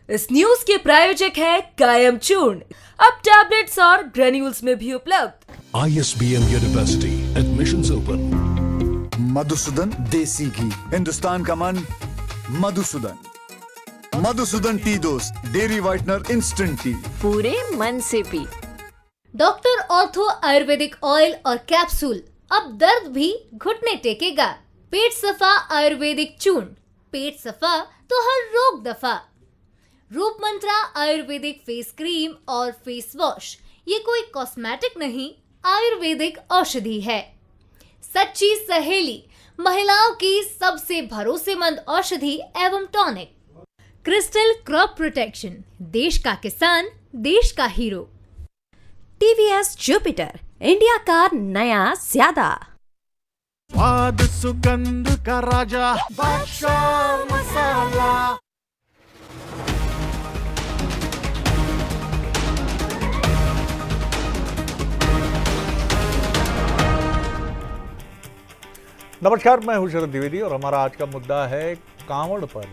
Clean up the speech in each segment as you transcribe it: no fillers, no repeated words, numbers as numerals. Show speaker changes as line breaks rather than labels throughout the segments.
इस न्यूज के प्रायोजक है कायम चूर्ण, अब टैबलेट्स और ग्रेन्यूल्स में भी उपलब्ध।
ISBM University admissions open.
Madhusudan देसी घी, हिंदुस्तान का मन मधुसूदन। मधुसूदन टी दोस्त, डेयरी व्हाइटनर इंस्टेंट टी,
पूरे मन से P.
Doctor ortho Ayurvedic oil और कैप्सूल, अब दर्द भी घुटने टेकेगा। पेट सफा आयुर्वेदिक चूर्ण, पेट सफा तो हर रोग दफा। रूप मंत्रा आयुर्वेदिक फेस क्रीम और फेस वॉश, ये कोई कॉस्मेटिक नहीं, आयुर्वेदिक औषधि है। सच्ची सहेली, महिलाओं की सबसे भरोसेमंद औषधि एवं टॉनिक। क्रिस्टल क्रॉप प्रोटेक्शन, देश का किसान, देश का हीरो।
टीवीएस जुपिटर, इंडिया का नया ज्यादा।
स्वाद सुगंध का राजा बादशाह मसाला। नमस्कार, मैं हूं शरद द्विवेदी और हमारा आज का मुद्दा है कांवड़ पर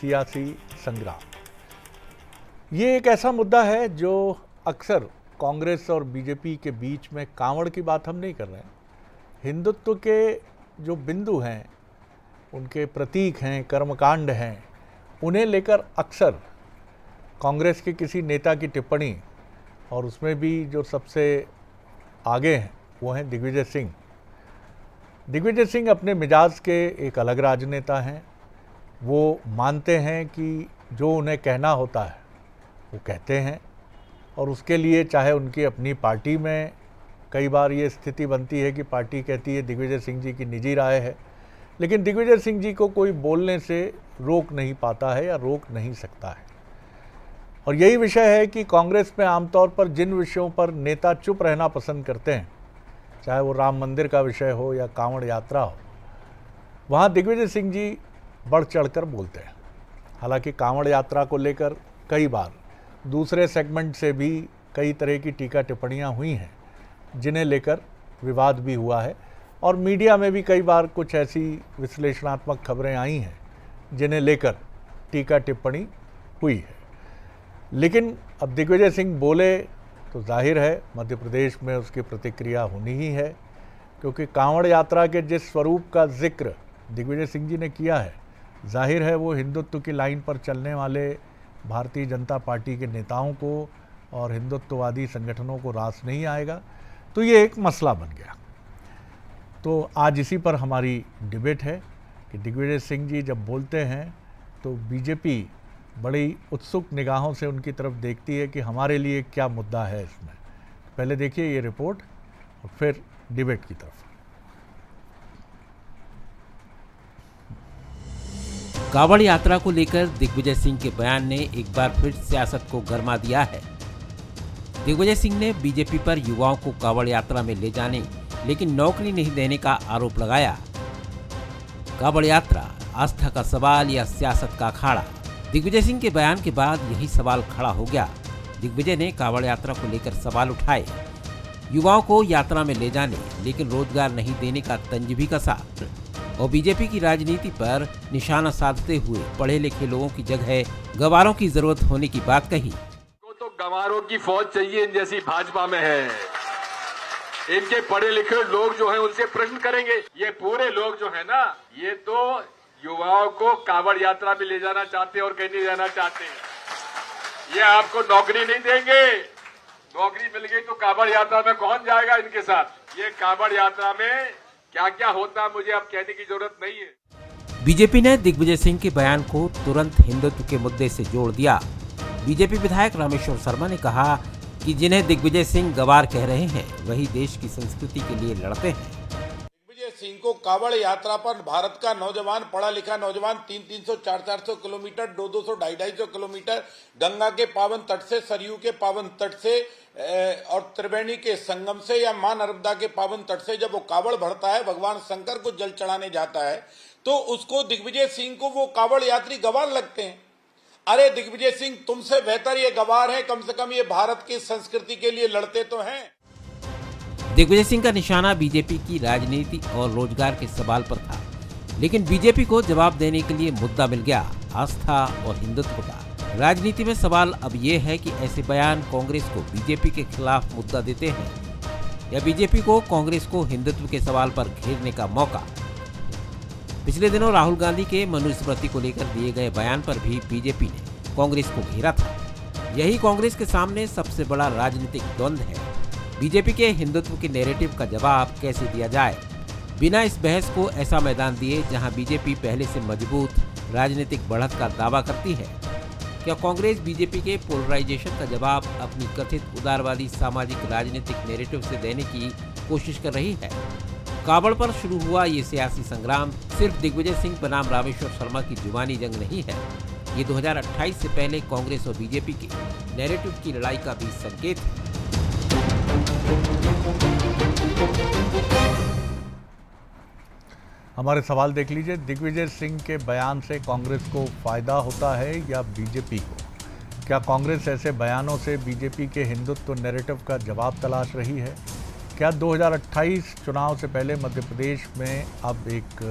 सियासी संग्राम। ये एक ऐसा मुद्दा है जो अक्सर कांग्रेस और बीजेपी के बीच में, कांवड़ की बात हम नहीं कर रहे हैं, हिंदुत्व के जो बिंदु हैं, उनके प्रतीक हैं, कर्मकांड हैं, उन्हें लेकर अक्सर कांग्रेस के किसी नेता की टिप्पणी, और उसमें भी जो सबसे आगे हैं वो हैं दिग्विजय सिंह। दिग्विजय सिंह अपने मिजाज के एक अलग राजनेता हैं। वो मानते हैं कि जो उन्हें कहना होता है वो कहते हैं, और उसके लिए चाहे उनकी अपनी पार्टी में कई बार ये स्थिति बनती है कि पार्टी कहती है दिग्विजय सिंह जी की निजी राय है, लेकिन दिग्विजय सिंह जी को कोई बोलने से रोक नहीं पाता है या रोक नहीं सकता है। और यही विषय है कि कांग्रेस में आमतौर पर जिन विषयों पर नेता चुप रहना पसंद करते हैं, चाहे वो राम मंदिर का विषय हो या कांवड़ यात्रा हो, वहाँ दिग्विजय सिंह जी बढ़ चढ़कर बोलते हैं। हालांकि कांवड़ यात्रा को लेकर कई बार दूसरे सेगमेंट से भी कई तरह की टीका टिप्पणियाँ हुई हैं, जिन्हें लेकर विवाद भी हुआ है, और मीडिया में भी कई बार कुछ ऐसी विश्लेषणात्मक खबरें आई हैं जिन्हें लेकर टीका टिप्पणी हुई है। लेकिन अब दिग्विजय सिंह बोले तो जाहिर है मध्य प्रदेश में उसकी प्रतिक्रिया होनी ही है, क्योंकि कांवड़ यात्रा के जिस स्वरूप का जिक्र दिग्विजय सिंह जी ने किया है, जाहिर है वो हिंदुत्व की लाइन पर चलने वाले भारतीय जनता पार्टी के नेताओं को और हिंदुत्ववादी संगठनों को रास नहीं आएगा। तो ये एक मसला बन गया। तो आज इसी पर हमारी डिबेट है कि दिग्विजय सिंह जी जब बोलते हैं तो बीजेपी बड़ी उत्सुक निगाहों से उनकी तरफ देखती है कि हमारे लिए क्या मुद्दा है इसमें। पहले देखिए ये रिपोर्ट और फिर डिबेट की तरफ।
कांवड़ यात्रा को लेकर दिग्विजय सिंह के बयान ने एक बार फिर सियासत को गरमा दिया है। दिग्विजय सिंह ने बीजेपी पर युवाओं को कांवड़ यात्रा में ले जाने लेकिन नौकरी नहीं देने का आरोप लगाया। कांवड़ यात्रा आस्था का सवाल या सियासत का अखाड़ा? दिग्विजय सिंह के बयान के बाद यही सवाल खड़ा हो गया। दिग्विजय ने कांवड़ यात्रा को लेकर सवाल उठाए। युवाओं को यात्रा में ले जाने लेकिन रोजगार नहीं देने का तंज भी कसा, और बीजेपी की राजनीति पर निशाना साधते हुए पढ़े लिखे लोगों की जगह गंवारों की जरूरत होने की बात कही।
तो गंवारों की फौज चाहिए इन जैसी भाजपा में है। इनके पढ़े लिखे लोग जो हैं उनसे प्रश्न करेंगे। ये पूरे लोग जो है ना, ये तो युवाओं को कांवड़ यात्रा में ले जाना चाहते हैं और कहीं नहीं जाना चाहते। ये आपको नौकरी नहीं देंगे। नौकरी मिल गई तो कांवड़ यात्रा में कौन जाएगा इनके साथ? ये कांवड़ यात्रा में क्या क्या होता है मुझे अब कहने की जरूरत नहीं है।
बीजेपी ने दिग्विजय सिंह के बयान को तुरंत हिंदुत्व के मुद्दे से जोड़ दिया। बीजेपी विधायक रामेश्वर शर्मा ने कहा कि जिन्हें दिग्विजय सिंह गंवार कह रहे हैं वही देश की संस्कृति के लिए लड़ते हैं।
दिग्विजय सिंह को कांवड़ यात्रा पर भारत का नौजवान, पढ़ा लिखा नौजवान 300, 400 किलोमीटर, 200, 250 किलोमीटर गंगा के पावन तट से, सरयू के पावन तट से और त्रिवेणी के संगम से या मां नर्मदा के पावन तट से जब वो कांवड़ भरता है, भगवान शंकर को जल चढ़ाने जाता है, तो उसको दिग्विजय सिंह को वो कांवड़ यात्री गंवार लगते हैं। अरे दिग्विजय सिंह, तुमसे बेहतर ये गंवार है, कम से कम ये भारत की संस्कृति के लिए लड़ते तो हैं।
दिग्विजय सिंह का निशाना बीजेपी की राजनीति और रोजगार के सवाल पर था, लेकिन बीजेपी को जवाब देने के लिए मुद्दा मिल गया आस्था और हिंदुत्व का। राजनीति में सवाल अब ये है कि ऐसे बयान कांग्रेस को बीजेपी के खिलाफ मुद्दा देते हैं या बीजेपी को कांग्रेस को हिंदुत्व के सवाल पर घेरने का मौका। पिछले दिनों राहुल गांधी के मनुस्मृति को लेकर दिए गए बयान पर भी बीजेपी ने कांग्रेस को घेरा था। यही कांग्रेस के सामने सबसे बड़ा राजनीतिक द्वंद्व है। बीजेपी के हिंदुत्व के नैरेटिव का जवाब कैसे दिया जाए, बिना इस बहस को ऐसा मैदान दिए जहां बीजेपी पहले से मजबूत राजनीतिक बढ़त का दावा करती है। क्या कांग्रेस बीजेपी के पोलराइजेशन का जवाब अपनी कथित उदारवादी सामाजिक राजनीतिक नैरेटिव से देने की कोशिश कर रही है? कावड़ पर शुरू हुआ ये सियासी संग्राम सिर्फ दिग्विजय सिंह बनाम रामेश्वर शर्मा की जुबानी जंग नहीं है। ये 2028 से पहले कांग्रेस और बीजेपी के नैरेटिव की लड़ाई का भी संकेत है।
हमारे सवाल देख लीजिए। दिग्विजय सिंह के बयान से कांग्रेस को फायदा होता है या बीजेपी को? क्या कांग्रेस ऐसे बयानों से बीजेपी के हिंदुत्व नैरेटिव का जवाब तलाश रही है? क्या 2028 चुनाव से पहले मध्य प्रदेश में अब एक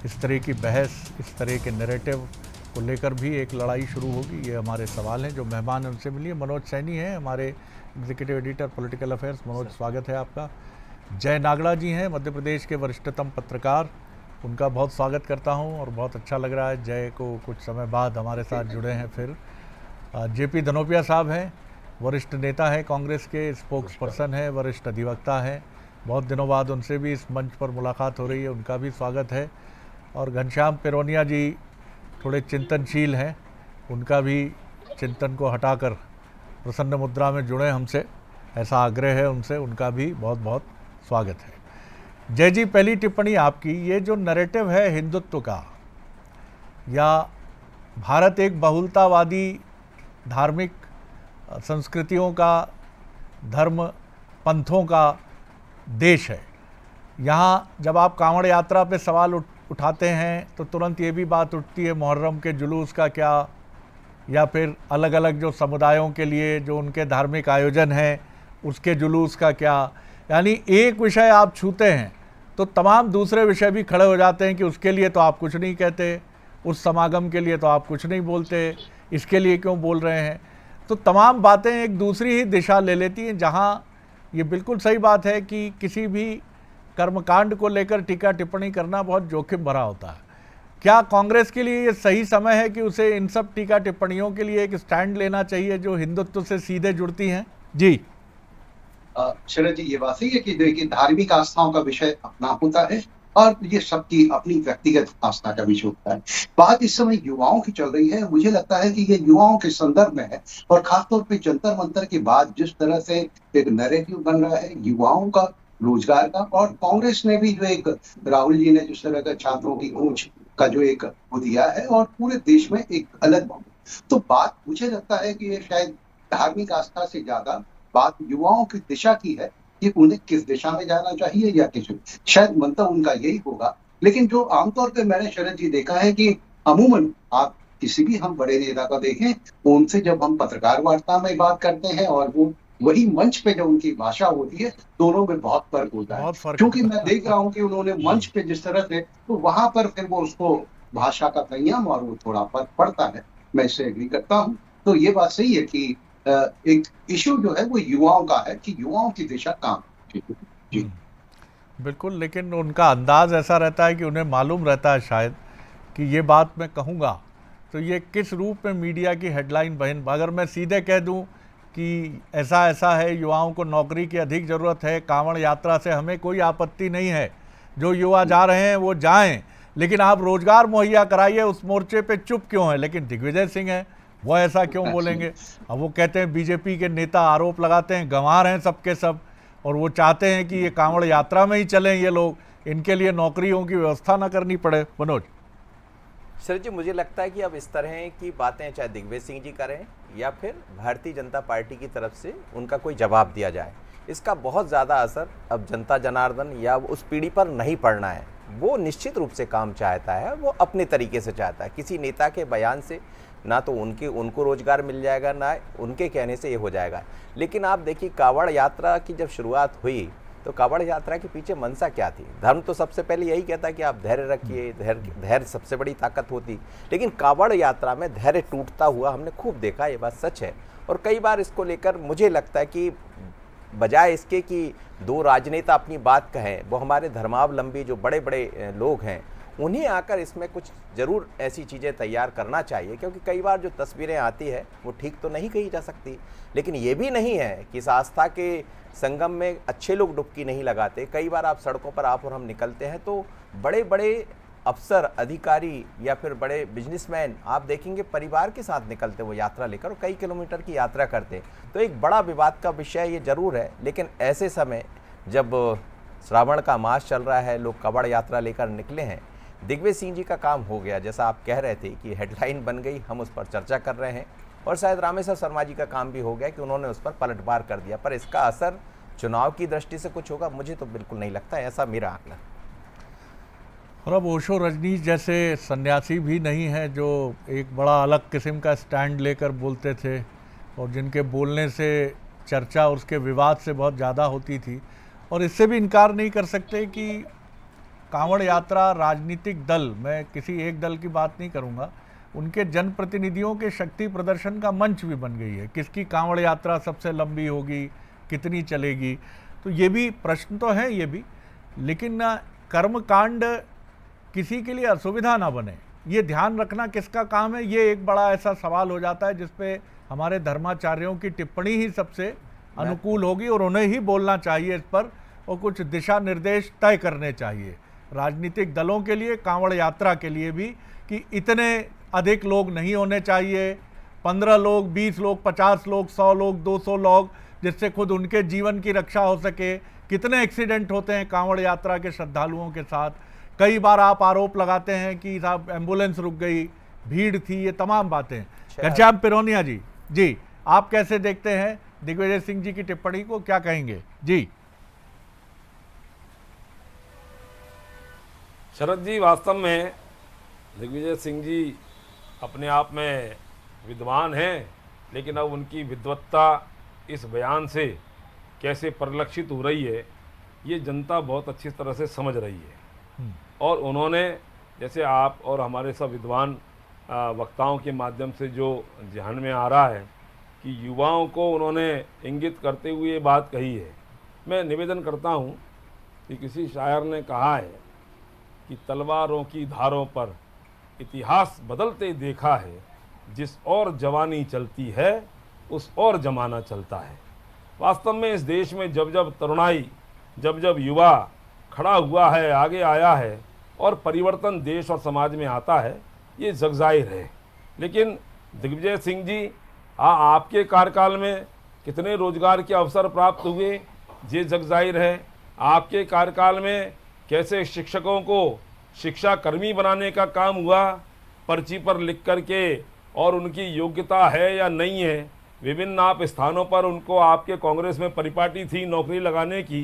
इस तरह की बहस, इस तरह के नैरेटिव को लेकर भी एक लड़ाई शुरू होगी? ये हमारे सवाल हैं। जो मेहमान हैं उनसे मिलिए। मनोज सैनी हैं हमारे executive editor political affairs. Manoj, स्वागत है आपका। जय नागड़ा जी हैं मध्य प्रदेश के वरिष्ठतम पत्रकार, उनका बहुत स्वागत करता हूं और बहुत अच्छा लग रहा है जय को कुछ समय बाद हमारे साथ जुड़े हैं फिर। जेपी धनोपिया साहब हैं, वरिष्ठ नेता हैं कांग्रेस के, स्पोक्स पर्सन है, वरिष्ठ अधिवक्ता हैं। बहुत दिनों बाद उनसे भी इस मंच पर मुलाकात हो रही है, उनका भी स्वागत है। और घनश्याम पेरोनिया जी थोड़े चिंतनशील हैं, उनका भी चिंतन को हटाकर प्रसन्न मुद्रा में जुड़े हमसे, ऐसा आग्रह है उनसे, उनका भी बहुत बहुत स्वागत है। जय जी, पहली टिप्पणी आपकी। ये जो नैरेटिव है हिंदुत्व का, या भारत एक बहुलतावादी धार्मिक संस्कृतियों का, धर्म पंथों का देश है। यहाँ जब आप कांवड़ यात्रा पे सवाल उठाते हैं तो तुरंत ये भी बात उठती है मुहर्रम के जुलूस का क्या, या फिर अलग अलग जो समुदायों के लिए जो उनके धार्मिक आयोजन हैं उसके जुलूस का क्या। यानी एक विषय आप छूते हैं तो तमाम दूसरे विषय भी खड़े हो जाते हैं कि उसके लिए तो आप कुछ नहीं कहते, उस समागम के लिए तो आप कुछ नहीं बोलते, इसके लिए क्यों बोल रहे हैं। तो तमाम बातें एक दूसरी ही दिशा ले लेती हैं। जहाँ ये बिल्कुल सही बात है कि किसी भी कर्मकांड को लेकर टीका टिप्पणी करना बहुत जोखिम भरा होता है। क्या कांग्रेस के लिए ये सही समय है कि उसे इन सब टीका टिप्पणियों के लिए एक स्टैंड लेना चाहिए जो हिंदुत्व से सीधे जुड़ती हैं? जी
शरद जी, ये बात सही है कि देखिए धार्मिक आस्थाओं का विषय अपना होता है और ये सबकी अपनी व्यक्तिगत आस्था का विषय होता है। बात इस समय युवाओं की चल रही है। मुझे लगता है कि ये युवाओं के संदर्भ में है और खासतौर पे जंतर मंतर के बाद जिस तरह से एक नैरेटिव बन रहा है युवाओं का, रोजगार का, और कांग्रेस ने भी जो एक राहुल जी ने जिस तरह का छात्रों की गूंज का जो एक वो दिया है और पूरे देश में एक अलग तो बात मुझे लगता है कि ये शायद धार्मिक आस्था से ज्यादा बात युवाओं की दिशा की है कि उन्हें किस दिशा में जाना चाहिए या किस, शायद मंतव्य उनका यही होगा। लेकिन जो आमतौर पे मैंने शरद जी देखा है कि अमूमन आप किसी भी हम बड़े नेता का देखें, उनसे जब हम पत्रकार वार्ता में बात करते हैं और वो वही मंच पे जो उनकी भाषा होती है, दोनों में बहुत फर्क होता है। क्योंकि मैं देख रहा हूँ कि उन्होंने मंच पे जिस तरह से, तो वहां पर फिर वो उसको भाषा का संयम और वो थोड़ा फर्क पड़ता है। मैं इससे एग्री करता हूँ। तो ये बात सही है कि एक इशू जो है वो युवाओं का है कि युवाओं की दिशा काम। जी
बिल्कुल, लेकिन उनका अंदाज ऐसा रहता है कि उन्हें मालूम रहता है शायद कि ये बात मैं कहूँगा तो ये किस रूप में मीडिया की हेडलाइन बहन। अगर मैं सीधे कह दूं कि ऐसा ऐसा है, युवाओं को नौकरी की अधिक ज़रूरत है, कांवड़ यात्रा से हमें कोई आपत्ति नहीं है, जो युवा जा रहे हैं वो जाएं, लेकिन आप रोजगार मुहैया कराइए, उस मोर्चे पे चुप क्यों है। लेकिन दिग्विजय सिंह हैं, वो ऐसा क्यों बोलेंगे? अब वो कहते हैं बीजेपी के नेता आरोप लगाते हैं गंवार हैं सबके सब, और वो चाहते हैं कि ये कांवड़ यात्रा में ही चलें ये लोग, इनके लिए नौकरियों की व्यवस्था ना करनी पड़े। मनोज
शरद जी, मुझे लगता है कि अब इस तरह की बातें चाहे दिग्विजय सिंह जी करें या फिर भारतीय जनता पार्टी की तरफ से उनका कोई जवाब दिया जाए, इसका बहुत ज़्यादा असर अब जनता जनार्दन या उस पीढ़ी पर नहीं पड़ना है। वो निश्चित रूप से काम चाहता है, वो अपने तरीके से चाहता है। किसी नेता के बयान से ना तो उनको रोजगार मिल जाएगा, ना उनके कहने से ये हो जाएगा। लेकिन आप देखिए, कांवड़ यात्रा की जब शुरुआत हुई तो कावड़ यात्रा के पीछे मंशा क्या थी? धर्म तो सबसे पहले यही कहता है कि आप धैर्य रखिए, धैर्य सबसे बड़ी ताकत होती, लेकिन कावड़ यात्रा में धैर्य टूटता हुआ हमने खूब देखा, ये बात सच है। और कई बार इसको लेकर मुझे लगता है कि बजाय इसके कि दो राजनेता अपनी बात कहें, वो हमारे धर्मावलंबी जो बड़े बड़े लोग हैं उन्हें आकर इसमें कुछ ज़रूर ऐसी चीज़ें तैयार करना चाहिए, क्योंकि कई बार जो तस्वीरें आती है वो ठीक तो नहीं कही जा सकती, लेकिन ये भी नहीं है कि इस आस्था के संगम में अच्छे लोग डुबकी नहीं लगाते। कई बार आप सड़कों पर आप और हम निकलते हैं तो बड़े बड़े अफसर, अधिकारी या फिर बड़े बिजनेसमैन आप देखेंगे परिवार के साथ निकलते वो यात्रा लेकर और कई किलोमीटर की यात्रा करते। तो एक बड़ा विवाद का विषय ये ज़रूर है, लेकिन ऐसे समय जब श्रावण का मास चल रहा है, लोग कावड़ यात्रा लेकर निकले हैं, दिग्विजय सिंह जी का काम हो गया, जैसा आप कह रहे थे कि हेडलाइन बन गई, हम उस पर चर्चा कर रहे हैं, और शायद रामेश्वर शर्मा जी का काम भी हो गया कि उन्होंने उस पर पलटवार कर दिया। पर इसका असर चुनाव की दृष्टि से कुछ होगा, मुझे तो बिल्कुल नहीं लगता, ऐसा मेरा आकलन।
और अब ओशो रजनीश जैसे सन्यासी भी नहीं है जो एक बड़ा अलग किस्म का स्टैंड लेकर बोलते थे और जिनके बोलने से चर्चा और उसके विवाद से बहुत ज़्यादा होती थी। और इससे भी इनकार नहीं कर सकते कि कांवड़ यात्रा राजनीतिक दल, मैं किसी एक दल की बात नहीं करूंगा, उनके जनप्रतिनिधियों के शक्ति प्रदर्शन का मंच भी बन गई है। किसकी कांवड़ यात्रा सबसे लंबी होगी, कितनी चलेगी, तो ये भी प्रश्न तो है ये भी, लेकिन कर्मकांड किसी के लिए असुविधा ना बने, ये ध्यान रखना किसका काम है, ये एक बड़ा ऐसा सवाल हो जाता है जिसपे हमारे धर्माचार्यों की टिप्पणी ही सबसे अनुकूल होगी और उन्हें ही बोलना चाहिए इस पर, और कुछ दिशा निर्देश तय करने चाहिए राजनीतिक दलों के लिए, कांवड़ यात्रा के लिए भी, कि इतने अधिक लोग नहीं होने चाहिए, 15 लोग, 20 लोग, 50 लोग, 100 लोग, 200 लोग, जिससे खुद उनके जीवन की रक्षा हो सके। कितने एक्सीडेंट होते हैं कांवड़ यात्रा के श्रद्धालुओं के साथ। कई बार आप आरोप लगाते हैं कि साहब एम्बुलेंस रुक गई, भीड़ थी, ये तमाम बातें। घनश्याम पिरोनिया जी आप कैसे देखते हैं दिग्विजय सिंह जी की टिप्पणी को, क्या कहेंगे जी?
शरद जी, वास्तव में दिग्विजय सिंह जी अपने आप में विद्वान हैं, लेकिन अब उनकी विद्वत्ता इस बयान से कैसे परिलक्षित हो रही है ये जनता बहुत अच्छी तरह से समझ रही है। और उन्होंने, जैसे आप और हमारे सब विद्वान वक्ताओं के माध्यम से जो ध्यान में आ रहा है कि युवाओं को उन्होंने इंगित करते हुए ये बात कही है। मैं निवेदन करता हूँ कि किसी शायर ने कहा है कि तलवारों की धारों पर इतिहास बदलते देखा है, जिस और जवानी चलती है उस और जमाना चलता है। वास्तव में इस देश में जब जब तरुणाई, जब जब युवा खड़ा हुआ है, आगे आया है और परिवर्तन देश और समाज में आता है, ये जगजाहिर है। लेकिन दिग्विजय सिंह जी, आपके कार्यकाल में कितने रोजगार के अवसर प्राप्त हुए, ये जगजाहिर है। आपके कार्यकाल में कैसे शिक्षकों को शिक्षा कर्मी बनाने का काम हुआ, पर्ची पर लिख करके, और उनकी योग्यता है या नहीं है, विभिन्न आप स्थानों पर उनको, आपके कांग्रेस में परिपाटी थी नौकरी लगाने की,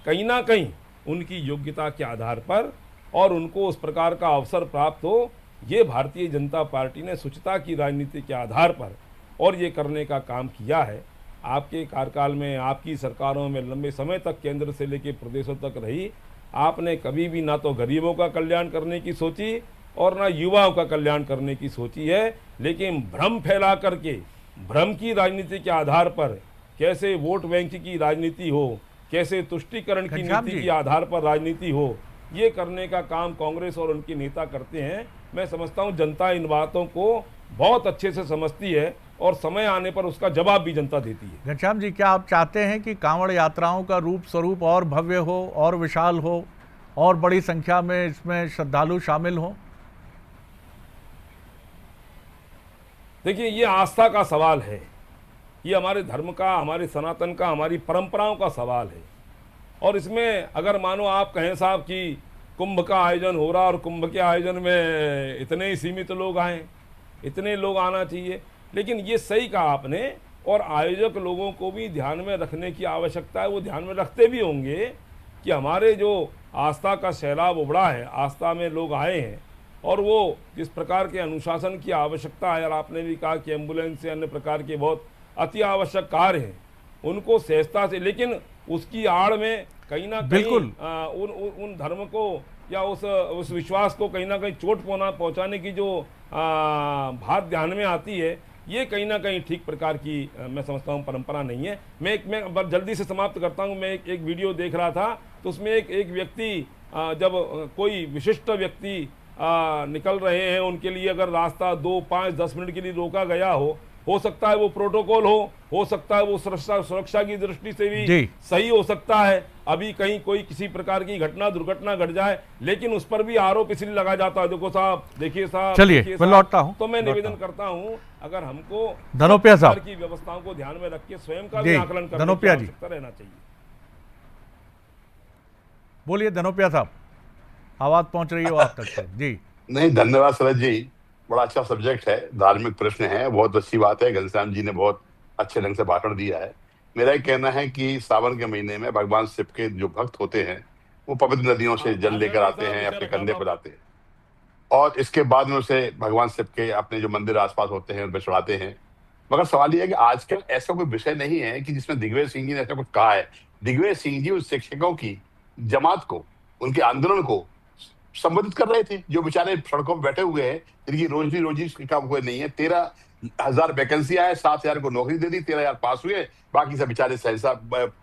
कहीं ना कहीं उनकी योग्यता के आधार पर और उनको उस प्रकार का अवसर प्राप्त हो, ये भारतीय जनता पार्टी ने स्वच्छता की राजनीति के आधार पर और ये करने का काम किया है। आपके कार्यकाल में, आपकी सरकारों में लंबे समय तक केंद्र से लेकर प्रदेशों तक रही, आपने कभी भी ना तो गरीबों का कल्याण करने की सोची और ना युवाओं का कल्याण करने की सोची है, लेकिन भ्रम फैला करके, भ्रम की राजनीति के आधार पर कैसे वोट बैंक की राजनीति हो, कैसे तुष्टीकरण की नीति के आधार पर राजनीति हो, ये करने का काम कांग्रेस और उनके नेता करते हैं। मैं समझता हूँ जनता इन बातों को बहुत अच्छे से समझती है और समय आने पर उसका जवाब भी जनता देती है।
घनश्याम जी, क्या आप चाहते हैं कि कांवड़ यात्राओं का रूप स्वरूप और भव्य हो, और विशाल हो, और बड़ी संख्या में इसमें श्रद्धालु शामिल हों?
देखिए, ये आस्था का सवाल है, ये हमारे धर्म का, हमारे सनातन का, हमारी परंपराओं का सवाल है। और इसमें अगर मानो आप कहें साहब कि कुंभ का आयोजन हो रहा और कुंभ के आयोजन में इतने ही सीमित लोग आएँ, इतने लोग आना चाहिए, लेकिन ये सही कहा आपने, और आयोजक लोगों को भी ध्यान में रखने की आवश्यकता है। वो ध्यान में रखते भी होंगे कि हमारे जो आस्था का सैलाब उभड़ा है, आस्था में लोग आए हैं, और वो जिस प्रकार के अनुशासन की आवश्यकता है, और आपने भी कहा कि एम्बुलेंस से अन्य प्रकार के बहुत अति आवश्यक कार्य हैं, उनको सहजता से, लेकिन उसकी आड़ में कहीं ना
बिल्कुल।
कहीं उन धर्म को या उस विश्वास को कहीं ना कहीं चोट पहुंचाने की जो बात ध्यान में आती है, ये कहीं ना कहीं ठीक प्रकार की मैं समझता हूँ परंपरा नहीं है। मैं जल्दी से समाप्त करता हूँ। मैं एक वीडियो देख रहा था, तो उसमें एक व्यक्ति जब कोई विशिष्ट व्यक्ति निकल रहे हैं, उनके लिए अगर रास्ता 2, 5, 10 मिनट के लिए रोका गया हो सकता है वो प्रोटोकॉल हो सकता है वो सुरक्षा की दृष्टि से भी सही हो सकता है। अभी कहीं कोई किसी प्रकार की दुर्घटना घट जाए, लेकिन उस पर भी आरोप इसलिए लगा जाता है, देखो साहब, देखिए साहब,
चलिए मैं लौटता हूं।
तो मैं निवेदन करता हूं, अगर हमको
धनोपिया साहब
की व्यवस्थाओं को ध्यान में रख के स्वयं का भी आकलन करने की आवश्यकता रहना चाहिए।
बोलिए धनोपिया साहब, आवाज पहुंच रही है आप तक से जी।
नहीं, धन्यवाद शरद जी, बड़ा अच्छा सब्जेक्ट है, धार्मिक प्रश्न है, बहुत अच्छी बात है। घनश्याम जी ने बहुत अच्छे ढंग से भाषण दिया है। मेरा एक कहना है कि सावन के महीने में भगवान शिव के जो भक्त होते हैं वो पवित्र नदियों से जल लेकर आते हैं, अपने कंधे पर लाते हैं, और इसके बाद में उसे भगवान शिव के अपने जो मंदिर आसपास होते हैं उन पर चढ़ाते हैं। मगर सवाल यह है कि आजकल ऐसा कोई विषय नहीं है कि जिसमें दिग्विजय सिंह जी ने ऐसा कुछ कहा है। दिग्विजय सिंह जी उस शिक्षकों की जमात को, उनके आंदोलन को संबोधित कर रहे थे, जो बेचारे सड़कों में बैठे हुए हैं, जिनकी रोजी का कोई नहीं है। 13,000 वैकेंसियां है, 7,000 को नौकरी दे दी, 13,000 पास हुए, बाकी सब बेचारे सहसा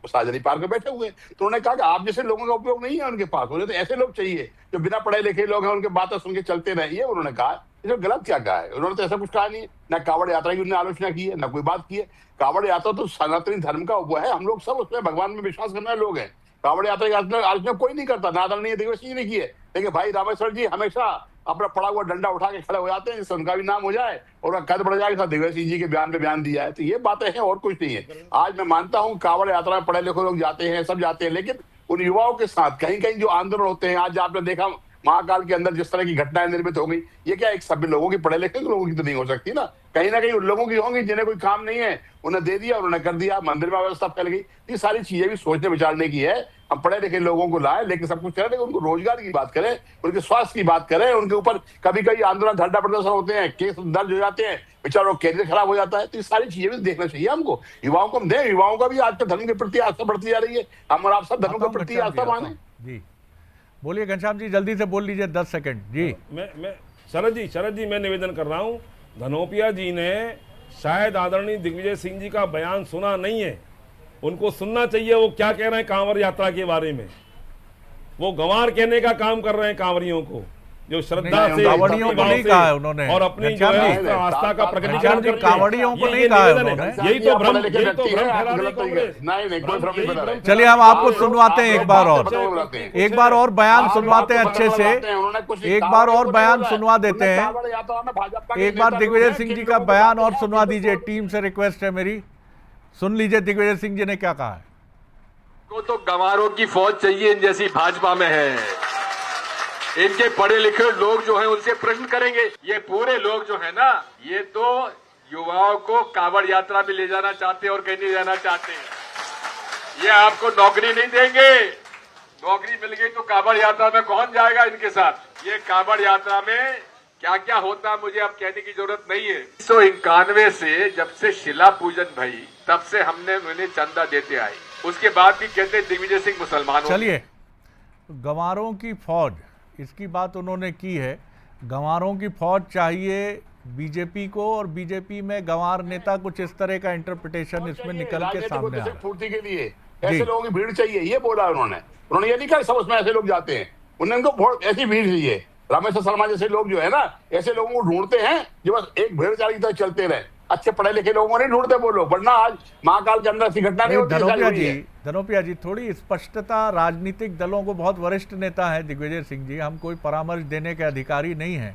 साजरी पार कर बैठे हुए। तो उन्होंने कहा कि आप जैसे लोगों का उपयोग नहीं है उनके पास, उन्हें तो ऐसे लोग चाहिए जो बिना पढ़े लिखे लोग हैं, उनके बातें सुन के चलते रहिए। उन्होंने कहा इसमें गलत क्या कहा है? उन्होंने तो ऐसा कुछ कहा नहीं है, ना कांवड़ यात्रा की उन्होंने आलोचना की है, ना कोई बात की है। कांवड़ यात्रा तो सनातनी धर्म का वो है, हम लोग सब उसमें भगवान में विश्वास करने वाले लोग हैं। कांवड़ यात्रा की आलोचना कोई नहीं करता, ना आदरणीय दिग्विजय सिंह ने की है। देखिए भाई रामेश्वर जी हमेशा अपना पड़ा हुआ डंडा उठा के खड़े हो जाते हैं, जिससे उनका भी नाम हो जाए और उनका कद बढ़ जाए। दिग्विजय सिंह जी के बयान पे बयान दिया है, तो ये बातें हैं और कुछ नहीं है। आज मैं मानता हूँ कांवड़ यात्रा में पढ़े लिखे लोग जाते हैं, सब जाते हैं, लेकिन उन युवाओं के साथ कहीं कहीं जो आंदोलन होते हैं, आज आपने देखा महाकाल के अंदर जिस तरह की घटनाएं निर्मित हो गई, ये क्या एक सभी लोगों की, पढ़े लिखे लोगों की तो नहीं हो सकती ना, कहीं ना कहीं उन लोगों की होंगी जिन्हें कोई काम नहीं है, उन्हें दे दिया, उन्होंने कर दिया, मंदिर में व्यवस्था फैल गई। ये सारी चीजें भी सोचने विचारने की है। हम पढ़े लिखे लोगों को लाए, लेकिन सब कुछ करें, लेकिन उनको रोजगार की बात करें, उनके स्वास्थ्य की बात करें। उनके ऊपर कभी कभी आंदोलन धरना प्रदर्शन होते हैं, केस दर्ज हो जाते हैं, बेचारों कैरियर खराब हो जाता है। तो ये सारी चीजें भी देखना चाहिए हमको, युवाओं को हम दें, युवाओं का भी आज धर्म के प्रति आस्था बढ़ती जा रही है। हम और आप सब धर्म के प्रति आस्था माने
जी। बोलिए घनश्याम जी, जल्दी से बोल लीजिए, 10 सेकंड जी।
मैं शरद जी मैं निवेदन कर रहा हूँ, धनोपिया जी ने शायद आदरणीय दिग्विजय सिंह जी का बयान सुना नहीं है, उनको सुनना चाहिए वो क्या कह रहे हैं कांवर यात्रा के बारे में। वो गंवार कहने का काम कर रहे हैं कांवरियों को, जो श्रद्धा से
कांवड़ियों को नहीं कहा है उन्होंने,
और अपनी जो है आस्था का प्रकटीकरण करते हैं।
कांवड़ियों को नहीं कहा है उन्होंने।
यही तो भ्रम फैला रही कांग्रेस।
चलिए हम आपको सुनवाते हैं एक बार और बयान सुनवाते हैं अच्छे से, एक बार और बयान सुनवा देते हैं। एक बार दिग्विजय सिंह जी का बयान और सुनवा दीजिए, टीम से रिक्वेस्ट है मेरी, सुन लीजिए दिग्विजय सिंह जी ने क्या कहा है।
को तो गंवारों की फौज चाहिए जैसी भाजपा में है। इनके पढ़े लिखे लोग जो हैं उनसे प्रश्न करेंगे। ये पूरे लोग जो है ना, ये तो युवाओं को कांवड़ यात्रा में ले जाना चाहते हैं और कहीं नहीं जाना चाहते। ये आपको नौकरी नहीं देंगे, नौकरी मिल गई तो कांवड़ यात्रा में कौन जाएगा इनके साथ। ये कांवड़ यात्रा में क्या क्या होता है मुझे अब कहने की जरूरत नहीं है। 1991 से जब से शिला पूजन भई तब से हमने उन्हें चंदा देते आए, उसके बाद भी कहते दिग्विजय सिंह मुसलमान।
चलिए, गंवारों की फौज, इसकी बात उन्होंने की है। गंवारों की फौज चाहिए बीजेपी को, और बीजेपी में गंवार नेता कुछ इस तरह का इंटरप्रिटेशन इसमें निकल के सामने आ रहा है।
पूर्ति के लिए ऐसे लोगों की भीड़ चाहिए, ये बोला उन्होंने ये नहीं कहा सब उसमें ऐसे लोग जाते हैं, उनको बहुत ऐसी भीड़ चाहिए। रामेश्वर शर्मा जैसे लोग जो है ना, ऐसे लोगों को ढूंढते हैं जो बस एक भेड़चाल की तरह चलते रहे। अच्छे पढ़े लिखे लोगों को नहीं ढूंढते वो लोग, वरना आज महाकाल के अंदर ऐसी घटना नहीं होती।
धनोपिया जी थोड़ी स्पष्टता, राजनीतिक दलों को बहुत वरिष्ठ नेता है दिग्विजय सिंह जी, हम कोई परामर्श देने के अधिकारी नहीं हैं,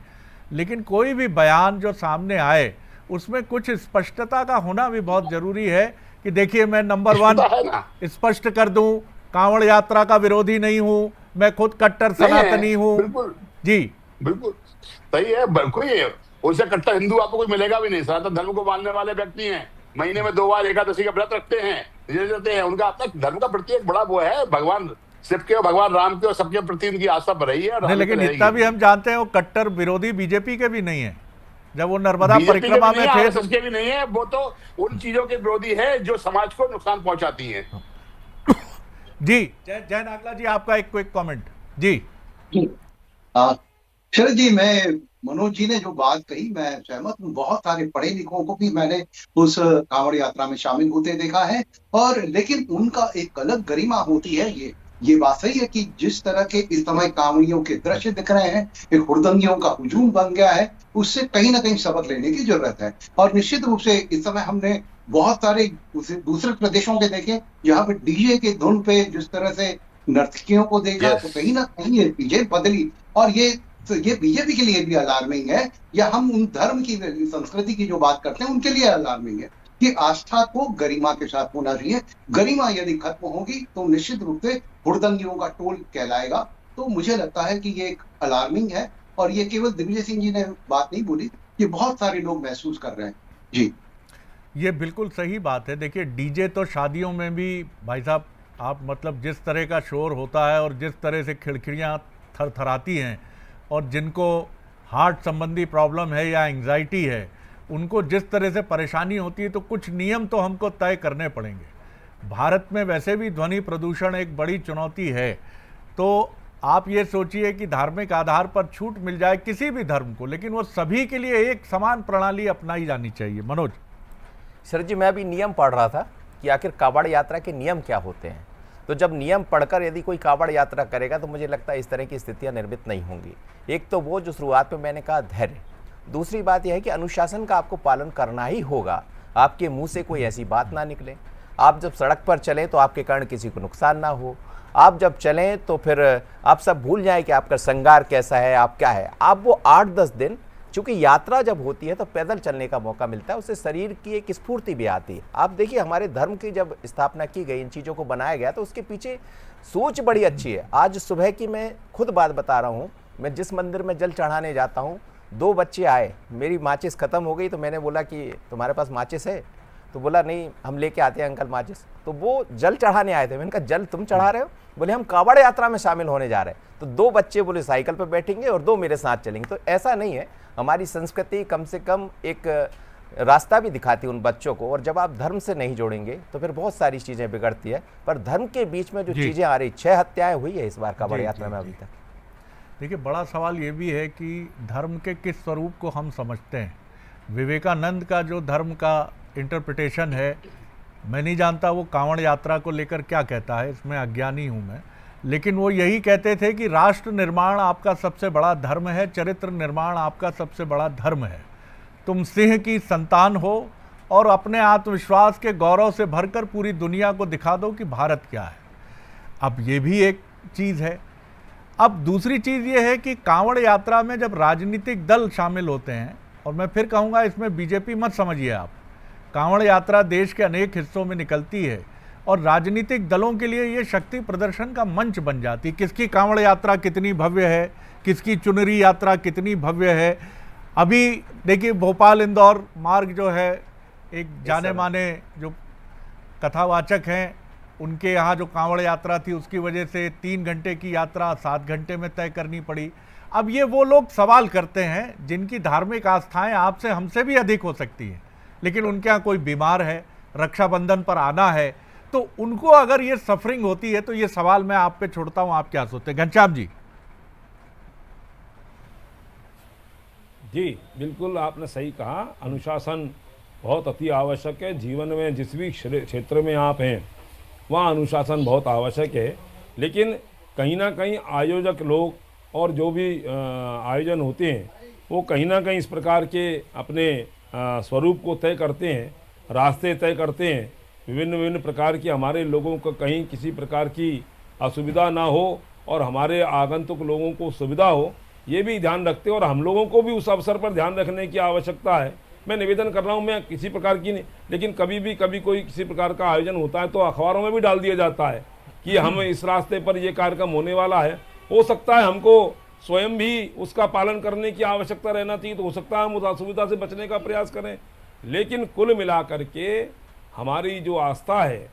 लेकिन कोई भी बयान जो सामने आए उसमें कुछ स्पष्टता का होना भी बहुत जरूरी है कि देखिए मैं नंबर 1 स्पष्ट कर दूं, कांवड़ यात्रा का विरोधी नहीं हूं, मैं खुद कट्टर सनातनी हूं। जी बिल्कुल
सही है, कोई उनसे कट्टर हिंदू आपको कोई मिलेगा भी नहीं। सनातन धर्म को मानने वाले व्यक्ति हैं, महीने में 2 बार एकादशी का व्रत रखते हैं, उनका अपना धर्म का प्रति एक बड़ा वो है, भगवान शिव के और भगवान राम के और सबके प्रति उनकी आस्था बढ़ रही है।
नहीं, लेकिन इतना भी हम जानते हैं वो कट्टर विरोधी बीजेपी के भी नहीं है। जब वो नर्मदा परिक्रमा में थे
तो भी नहीं है, वो तो उन चीजों के विरोधी है जो समाज को नुकसान पहुंचाती है।
जी जय नागला जी, आपका एक क्विक कमेंट जी।
शरद जी, मैं मनोज जी ने जो बात कही मैं सहमत हूँ। बहुत सारे पढ़े लिखों को भी मैंने उस कांवड़ यात्रा में शामिल होते देखा है, और लेकिन उनका एक अलग गरिमा होती है। ये बात सही है कि जिस तरह के इस समय कांवड़ियों के दृश्य दिख रहे हैं, एक हुड़दंगियों का हुजूम बन गया है, उससे कहीं ना कहीं सबक लेने की जरूरत है। और निश्चित रूप से इस समय हमने बहुत सारे दूसरे प्रदेशों के देखे जहाँ पे डीजे के धुन पे जिस तरह से नर्तकियों को देखा, तो कहीं ना कहीं ये चीजें बदली। और ये बीजेपी के लिए भी अलार्मिंग है, या हम उन धर्म की संस्कृति की जो बात करते हैं उनके लिए अलार्मिंग है कि आस्था को गरिमा के साथ होना चाहिए। गरिमा यदि खत्म होगी तो निश्चित रूप से हुड़दंगियों का टोल कहलाएगा। तो मुझे लगता है कि ये एक अलार्मिंग है, और ये केवल दिग्विजय सिंह जी ने बात नहीं बोली, ये बहुत सारे लोग महसूस कर रहे हैं जी।
ये बिल्कुल सही बात है। देखिए, डीजे तो शादियों में भी भाई साहब, आप मतलब जिस तरह का शोर होता है और जिस तरह से खिड़खिड़ियाँ थरथराती हैं, और जिनको हार्ट संबंधी प्रॉब्लम है या एंग्जाइटी है, उनको जिस तरह से परेशानी होती है, तो कुछ नियम तो हमको तय करने पड़ेंगे। भारत में वैसे भी ध्वनि प्रदूषण एक बड़ी चुनौती है, तो आप ये सोचिए कि धार्मिक आधार पर छूट मिल जाए किसी भी धर्म को, लेकिन वो सभी के लिए एक समान प्रणाली अपनाई जानी चाहिए। मनोज।
सर जी, मैं अभी नियम पढ़ रहा था कि आखिर कावड़ यात्रा के नियम क्या होते हैं। तो जब नियम पढ़कर यदि कोई कावड़ यात्रा करेगा तो मुझे लगता है इस तरह की स्थितियां निर्मित नहीं होंगी। एक तो वो जो शुरुआत में मैंने कहा, धैर्य। दूसरी बात यह है कि अनुशासन का आपको पालन करना ही होगा। आपके मुंह से कोई ऐसी बात ना निकले। आप जब सड़क पर चलें तो आपके कारण किसी को नुकसान ना हो। आप जब चलें तो फिर आप सब भूल जाएं कि आपका श्रृंगार कैसा है, आप क्या है। आप वो 8-10 दिन, चूंकि यात्रा जब होती है तो पैदल चलने का मौका मिलता है, उससे शरीर की एक स्फूर्ति भी आती है। आप देखिए, हमारे धर्म की जब स्थापना की गई, इन चीज़ों को बनाया गया, तो उसके पीछे सोच बड़ी अच्छी है। आज सुबह की मैं खुद बात बता रहा हूँ, मैं जिस मंदिर में जल चढ़ाने जाता हूँ, 2 बच्चे आए, मेरी माचिस ख़त्म हो गई, तो मैंने बोला कि तुम्हारे पास माचिस है? तो बोला नहीं, हम लेके आते हैं अंकल माचिस। तो वो जल चढ़ाने आए थे। मैंने कहा जल तुम चढ़ा रहे हो? बोले हम कावड़ यात्रा में शामिल होने जा रहे हैं। तो 2 बच्चे बोले साइकिल पर बैठेंगे और 2 मेरे साथ चलेंगे। तो ऐसा नहीं है, हमारी संस्कृति कम से कम एक रास्ता भी दिखाती है उन बच्चों को। और जब आप धर्म से नहीं जोड़ेंगे तो फिर बहुत सारी चीज़ें बिगड़ती है। पर धर्म के बीच में जो चीज़ें आ रही, 6 हत्याएं हुई है इस बार कावड़ यात्रा में अभी तक।
देखिए, बड़ा सवाल ये भी है कि धर्म के किस स्वरूप को हम समझते हैं। विवेकानंद का जो धर्म का इंटरप्रिटेशन है, मैं नहीं जानता वो कांवड़ यात्रा को लेकर क्या कहता है, इसमें अज्ञानी हूँ मैं। लेकिन वो यही कहते थे कि राष्ट्र निर्माण आपका सबसे बड़ा धर्म है, चरित्र निर्माण आपका सबसे बड़ा धर्म है। तुम सिंह की संतान हो और अपने आत्मविश्वास के गौरव से भरकर पूरी दुनिया को दिखा दो कि भारत क्या है। अब ये भी एक चीज़ है। अब दूसरी चीज़ ये है कि कांवड़ यात्रा में जब राजनीतिक दल शामिल होते हैं, और मैं फिर कहूँगा इसमें बीजेपी मत समझिए आप, कांवड़ यात्रा देश के अनेक हिस्सों में निकलती है और राजनीतिक दलों के लिए ये शक्ति प्रदर्शन का मंच बन जाती है। किसकी कांवड़ यात्रा कितनी भव्य है, किसकी चुनरी यात्रा कितनी भव्य है। अभी देखिए, भोपाल इंदौर मार्ग जो है, एक जाने माने जो कथावाचक हैं, उनके यहाँ जो कांवड़ यात्रा थी उसकी वजह से 3 घंटे की यात्रा 7 घंटे में तय करनी पड़ी। अब ये वो लोग सवाल करते हैं जिनकी धार्मिक आस्थाएं आपसे हमसे भी अधिक हो सकती हैं, लेकिन उनके यहाँ कोई बीमार है, रक्षाबंधन पर आना है, तो उनको अगर ये सफरिंग होती है, तो ये सवाल मैं आप पे छोड़ता हूं, आप क्या सोचते हैं घनश्याम जी?
जी बिल्कुल, आपने सही कहा। अनुशासन बहुत अति आवश्यक है जीवन में। जिस भी क्षेत्र में आप हैं वहाँ अनुशासन बहुत आवश्यक है। लेकिन कहीं ना कहीं आयोजक लोग और जो भी आयोजन होते हैं वो कहीं ना कहीं इस प्रकार के अपने स्वरूप को तय करते हैं, रास्ते तय करते हैं, विभिन्न प्रकार की हमारे लोगों को कहीं किसी प्रकार की असुविधा ना हो और हमारे आगंतुक लोगों को सुविधा हो, ये भी ध्यान रखते हैं। और हम लोगों को भी उस अवसर पर ध्यान रखने की आवश्यकता है। मैं निवेदन कर रहा हूँ, मैं किसी प्रकार की नहीं, लेकिन कभी कोई किसी प्रकार का आयोजन होता है तो अखबारों में भी डाल दिया जाता है कि हम इस रास्ते पर ये कार्यक्रम होने वाला है। हो सकता है हमको स्वयं भी उसका पालन करने की आवश्यकता रहना चाहिए, तो हो सकता है हम उस असुविधा से बचने का प्रयास करें। लेकिन कुल मिलाकर के हमारी जो आस्था है,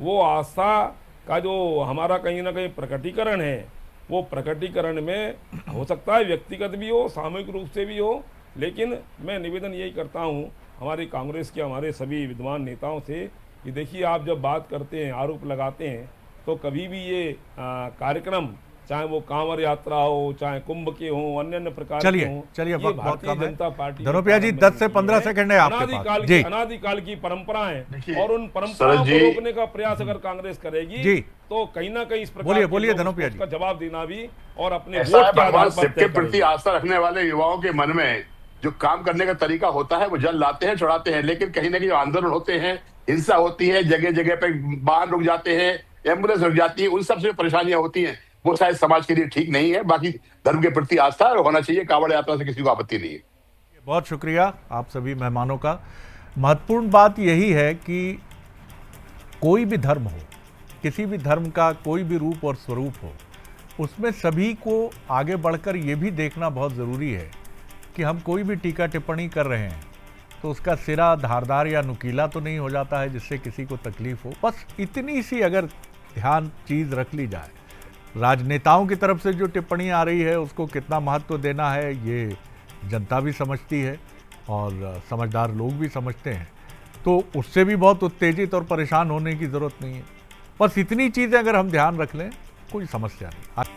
वो आस्था का जो हमारा कहीं ना कहीं प्रकटीकरण है, वो प्रकटीकरण में हो सकता है व्यक्तिगत भी हो, सामूहिक रूप से भी हो। लेकिन मैं निवेदन यही करता हूँ हमारी कांग्रेस के हमारे सभी विद्वान नेताओं से कि देखिए, आप जब बात करते हैं, आरोप लगाते हैं, तो कभी भी ये कार्यक्रम, चाहे वो कांवड़ यात्रा हो, चाहे कुंभ के हो, अन्य प्रकार के
चलिए
हो,
चलिए,
ये
बहुत
भारतीय
कम है।
जनता पार्टी
धनोपिया जी 10 से 15 सेकंड है आपके पास जी।
अनादिकाल की परंपरा है और उन परंपराओं
शरद
को
जी,
रोकने का प्रयास अगर कांग्रेस करेगी
जी,
तो कहीं ना कहीं इस प्रकार
बोलिए
के
बोलिए
लोग
धनोपिया जी।
उसका जवाब देना भी और अपने
ऐसा
वोट
है,
के आधार
भगवान
पर
शिव के
तय
प्रति
करेंगे।
आस्था रखने वाले युवाओं के मन में जो काम करने का तरीका होता है वो जल लाते हैं, चढ़ाते हैं, लेकिन कहीं ना कहीं जो आंदोलन होते हैं, हिंसा होती है, जगह जगह पे वाहन रुक जाते हैं, एम्बुलेंस रुक जाती है, उन सब से परेशानियां होती हैं, वो शायद समाज के लिए ठीक नहीं है। बाकी धर्म के प्रति आस्था होना चाहिए, कांवड़ यात्रा से किसी को आपत्ति नहीं है।
बहुत शुक्रिया आप सभी मेहमानों का। महत्वपूर्ण बात यही है कि कोई भी धर्म हो, किसी भी धर्म का कोई भी रूप और स्वरूप हो, उसमें सभी को आगे बढ़कर ये भी देखना बहुत ज़रूरी है कि हम कोई भी टीका टिप्पणी कर रहे हैं तो उसका सिरा धारदार या नुकीला तो नहीं हो जाता है जिससे किसी को तकलीफ हो। बस इतनी सी अगर ध्यान चीज़ रख ली जाए। राजनेताओं की तरफ से जो टिप्पणी आ रही है उसको कितना महत्व देना है ये जनता भी समझती है और समझदार लोग भी समझते हैं, तो उससे भी बहुत उत्तेजित और परेशान होने की ज़रूरत नहीं है। बस इतनी चीज़ें अगर हम ध्यान रख लें कोई समस्या नहीं।